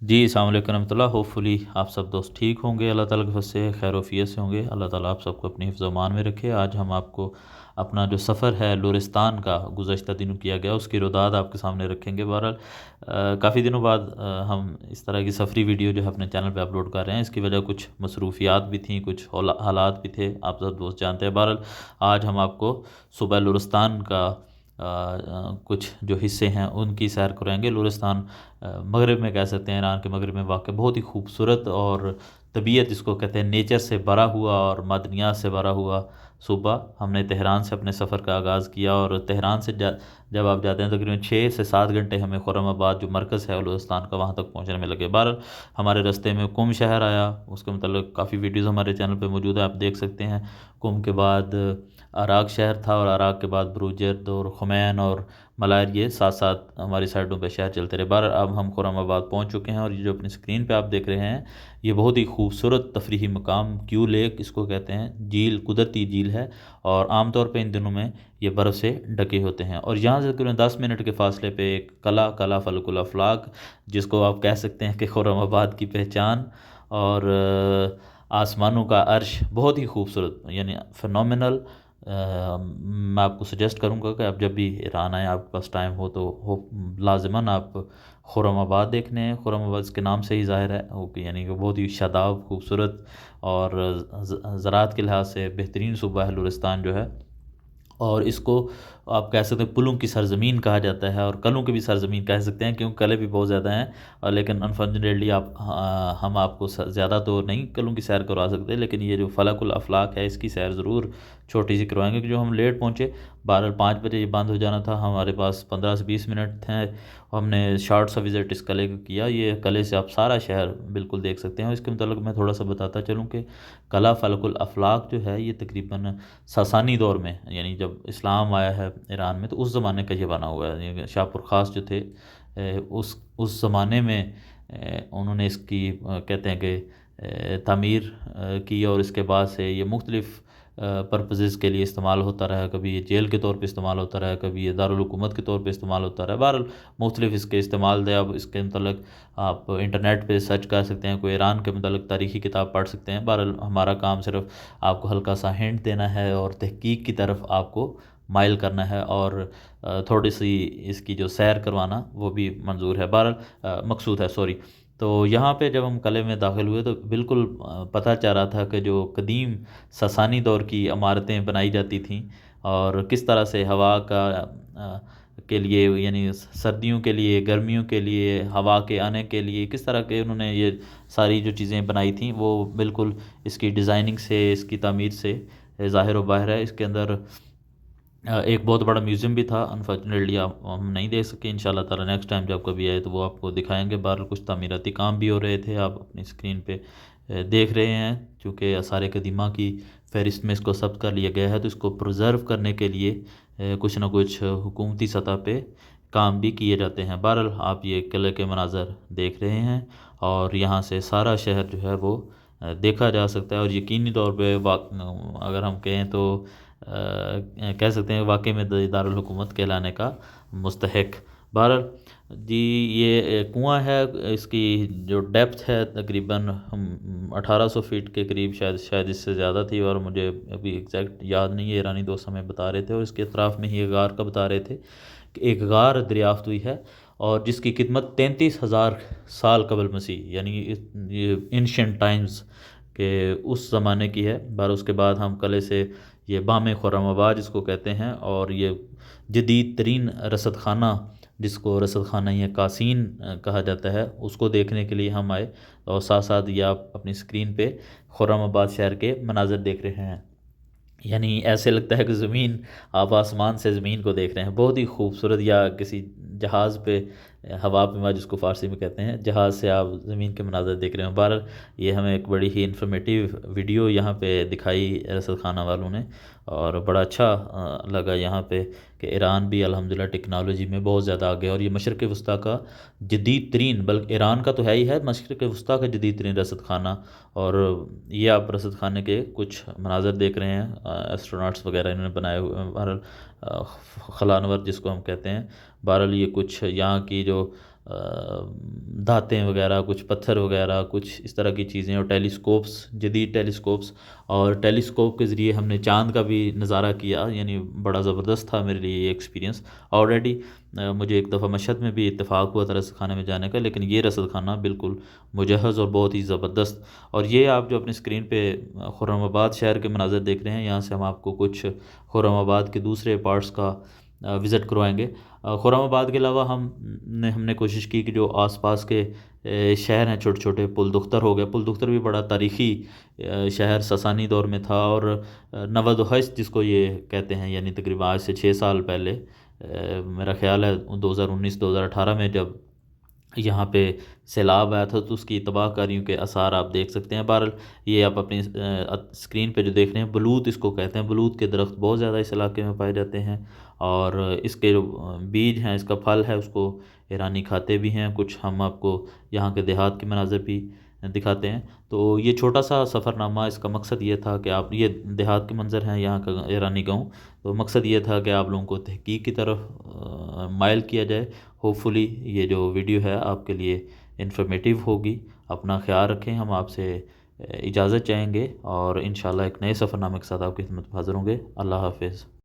جی السلام علیکم ورحمۃ اللہ. ہوپفلی آپ سب دوست ٹھیک ہوں گے, اللہ تعالیٰ کے فضل سے خیر وفیت سے ہوں گے. اللہ تعالیٰ آپ سب کو اپنی حفظ و امان میں رکھے. آج ہم آپ کو اپنا جو سفر ہے لورستان کا گزشتہ دنوں کیا گیا اس کی روداد آپ کے سامنے رکھیں گے. بہرحال کافی دنوں بعد ہم اس طرح کی سفری ویڈیو جو ہے اپنے چینل پہ اپلوڈ کر رہے ہیں. اس کی وجہ کچھ مصروفیات بھی تھیں, کچھ حالات بھی تھے, آپ سب دوست جانتے ہیں. بہرحال آج ہم آپ کو صوبہ لورستان کا کچھ جو حصے ہیں ان کی سیر کرائیں گے. لورستان مغرب میں کہہ سکتے ہیں, ایران کے مغرب میں واقع بہت ہی خوبصورت اور طبیعت جس کو کہتے ہیں نیچر سے بھرا ہوا اور معدنیات سے بھرا ہوا صوبہ. ہم نے تہران سے اپنے سفر کا آغاز کیا اور تہران سے جب آپ جاتے ہیں تقریباً 6 سے 7 گھنٹے ہمیں خرم آباد جو مرکز ہے بلوچستان کا وہاں تک پہنچنے میں لگے. بہرحال ہمارے رستے میں قم شہر آیا, اس کے متعلق کافی ویڈیوز ہمارے چینل پہ موجود ہیں, آپ دیکھ سکتے ہیں. قم کے بعد عراق شہر تھا اور عراق کے بعد بروجرد اور خمین اور ملائر, یہ ساتھ ساتھ ہماری سائڈوں پہ شہر چلتے رہے. بہرحال اب ہم خرم آباد پہنچ چکے ہیں اور یہ جو اپنی اسکرین پہ آپ دیکھ رہے ہیں یہ بہت ہی خوبصورت تفریحی مقام کیو لیک اس کو کہتے ہیں. جھیل قدرتی جھیل ہے اور عام طور پہ ان دنوں میں یہ برف سے ڈھکے ہوتے ہیں. اور یہاں سے تقریباً 10 منٹ کے فاصلے پہ ایک قلعہ فلک الافلاق, جس کو آپ کہہ سکتے ہیں کہ خرم آباد کی پہچان اور آسمانوں کا عرش, بہت ہی خوبصورت یعنی فنومینل. میں آپ کو سجیسٹ کروں گا کہ آپ جب بھی ایران آئیں, آپ کے پاس ٹائم ہو تو لازماً آپ خرم آباد دیکھنے ہیں. خرم آباد اس کے نام سے ہی ظاہر ہے یعنی کہ بہت ہی شاداب خوبصورت اور زراعت کے لحاظ سے بہترین صوبہ ہے لورستان جو ہے. اور اس کو آپ کہہ سکتے ہیں پلوں کی سرزمین کہا جاتا ہے اور کلوں کی بھی سرزمین کہہ سکتے ہیں, کیونکہ کلے بھی بہت زیادہ ہیں. لیکن انفارچونیٹلی ہم آپ کو زیادہ تو نہیں کلوں کی سیر کروا سکتے, لیکن یہ جو فلک الافلاق ہے اس کی سیر ضرور چھوٹی سی کروائیں گے. کہ جو ہم لیٹ پہنچے, 5 بجے یہ بند ہو جانا تھا, ہمارے پاس 15 سے 20 منٹ تھے. ہم نے شارٹ سا وزٹ اس قلعے کو کیا. یہ قلعے سے آپ سارا شہر بالکل دیکھ سکتے ہیں. اور اس کے متعلق میں تھوڑا سا بتاتا چلوں کہ قلعہ فلک الافلاق جو ہے یہ تقریباً ساسانی دور میں یعنی جب اسلام آیا ہے ایران میں تو اس زمانے کا یہ بنا ہوا ہے. یعنی شاہپور خاص جو تھے اس زمانے میں انہوں نے اس کی کہتے ہیں کہ تعمیر کی, اور اس کے بعد سے یہ مختلف پرپزز کے لیے استعمال ہوتا رہا. کبھی یہ جیل کے طور پہ استعمال ہوتا رہا, کبھی یہ دارالحکومت کے طور پہ استعمال ہوتا رہا. بہرحال مختلف اس کے استعمال دے. اب اس کے متعلق آپ انٹرنیٹ پہ سرچ کر سکتے ہیں, کوئی ایران کے متعلق تاریخی کتاب پڑھ سکتے ہیں. بہرحال ہمارا کام صرف آپ کو ہلکا سا ہنٹ دینا ہے اور تحقیق کی طرف آپ کو مائل کرنا ہے, اور تھوڑی سی اس کی جو سیر کروانا وہ بھی منظور ہے, بہرحال مقصود ہے, سوری. تو یہاں پہ جب ہم قلعے میں داخل ہوئے تو بالکل پتہ چل رہا تھا کہ جو قدیم ساسانی دور کی عمارتیں بنائی جاتی تھیں اور کس طرح سے ہوا کے لیے یعنی سردیوں کے لیے, گرمیوں کے لیے, ہوا کے آنے کے لیے کس طرح کے انہوں نے یہ ساری جو چیزیں بنائی تھیں وہ بالکل اس کی ڈیزائننگ سے, اس کی تعمیر سے ظاہر و باہر ہے. اس کے اندر ایک بہت بڑا میوزیم بھی تھا. انفارچونیٹلی ہم نہیں دیکھ سکے. ان شاء اللہ تعالیٰ نیکسٹ ٹائم جب کبھی آئے تو وہ آپ کو دکھائیں گے. بہرحال کچھ تعمیراتی کام بھی ہو رہے تھے, آپ اپنی اسکرین پہ دیکھ رہے ہیں. چونکہ آثار قدیمہ کی فہرست میں اس کو ثبت کر لیا گیا ہے تو اس کو پرزرو کرنے کے لیے کچھ نہ کچھ حکومتی سطح پہ کام بھی کیے جاتے ہیں. بہرحال آپ یہ قلعے کے مناظر دیکھ رہے ہیں اور یہاں سے سارا شہر جو ہے وہ دیکھا جا سکتا ہے. اور یقینی طور پہ اگر ہم کہیں تو کہہ سکتے ہیں واقعی میں دارالحکومت کہلانے کا مستحق. بہرحال جی یہ کنواں ہے, اس کی جو ڈیپتھ ہے تقریباً 1800 فیٹ کے قریب, شاید اس سے زیادہ تھی, اور مجھے ابھی ایگزیکٹ یاد نہیں ہے. ایرانی دوست ہمیں بتا رہے تھے اور اس کے اطراف میں ہی ایک غار کا بتا رہے تھے کہ ایک غار دریافت ہوئی ہے اور جس کی قیمت 33,000 سال قبل مسیح یعنی یہ انشینٹ ٹائمز کہ اس زمانے کی ہے. اس کے بعد ہم قلعے سے یہ بام خرم آباد جس کو کہتے ہیں, اور یہ جدید ترین رصد خانہ جس کو رصد خانہ یا قاسین کہا جاتا ہے اس کو دیکھنے کے لیے ہم آئے. اور ساتھ ساتھ یہ آپ اپنی اسکرین پہ خرم آباد شہر کے مناظر دیکھ رہے ہیں. یعنی ایسے لگتا ہے کہ زمین, آپ آسمان سے زمین کو دیکھ رہے ہیں. بہت ہی خوبصورت, یا کسی جہاز پہ ہوا پیما جس کو فارسی میں کہتے ہیں, جہاز سے آپ زمین کے مناظر دیکھ رہے ہیں. بہرحال یہ ہمیں ایک بڑی ہی انفارمیٹیو ویڈیو یہاں پہ دکھائی رصد خانہ والوں نے, اور بڑا اچھا لگا یہاں پہ کہ ایران بھی الحمدللہ ٹیکنالوجی میں بہت زیادہ آگے, اور یہ مشرق وسطیٰ کا جدید ترین, بلکہ ایران کا تو ہے ہی ہے, مشرق وسطیٰ کا جدید ترین رصد خانہ. اور یہ آپ رصد خانے کے کچھ مناظر دیکھ رہے ہیں, ایسٹروناٹس وغیرہ انہوں نے بنائے ہوئے. بہرحال خلانور جس کو ہم کہتے ہیں. بہرحال یہ کچھ یہاں کی جو دھاتیں وغیرہ، کچھ پتھر وغیرہ، کچھ اس طرح کی چیزیں، اور ٹیلیسکوپس، جدید ٹیلیسکوپس، اور ٹیلیسکوپ کے ذریعے ہم نے چاند کا بھی نظارہ کیا، یعنی بڑا زبردست تھا میرے لیے یہ ایکسپیرینس۔ آلریڈی مجھے ایک دفعہ مشہد میں بھی اتفاق ہوا تھا رصد خانے میں جانے کا، لیکن یہ رصد خانہ بالکل مجہز اور بہت ہی زبردست۔ اور یہ آپ جو اپنی اسکرین پہ خرم آباد شہر کے مناظر دیکھ رہے ہیں، یہاں سے ہم آپ کو کچھ خرم آباد کے دوسرے پارٹس کا وزٹ کروائیں گے۔ خرم آباد کے علاوہ ہم نے کوشش کی کہ جو آس پاس کے شہر ہیں چھوٹے چھوٹے، پل دختر ہو گیا، پل دختر بھی بڑا تاریخی شہر ساسانی دور میں تھا، اور نود و ہشت جس کو یہ کہتے ہیں، یعنی تقریباً آج سے 6 سال پہلے، میرا خیال ہے 2019 2018 میں جب یہاں پہ سیلاب آیا تھا، تو اس کی تباہ کاریوں کے آثار آپ دیکھ سکتے ہیں۔ بہرحال یہ آپ اپنی اسکرین پہ جو دیکھ رہے ہیں، بلوت اس کو کہتے ہیں، بلوت کے درخت بہت زیادہ اس علاقے میں پائے جاتے ہیں، اور اس کے جو بیج ہیں، اس کا پھل ہے، اس کو ایرانی کھاتے بھی ہیں۔ کچھ ہم آپ کو یہاں کے دیہات کے مناظر بھی دکھاتے ہیں۔ تو یہ چھوٹا سا سفر نامہ، اس کا مقصد یہ تھا کہ آپ، یہ دیہات کے منظر ہیں، یہاں کا ایرانی گاؤں، تو مقصد یہ تھا کہ آپ لوگوں کو تحقیق کی طرف مائل کیا جائے۔ ہوپ فلی یہ جو ویڈیو ہے آپ کے لیے انفارمیٹیو ہوگی۔ اپنا خیال رکھیں، ہم آپ سے اجازت چاہیں گے، اور انشاءاللہ ایک نئے سفر نامے کے ساتھ آپ کی خدمت میں حاضر ہوں گے۔ اللہ حافظ۔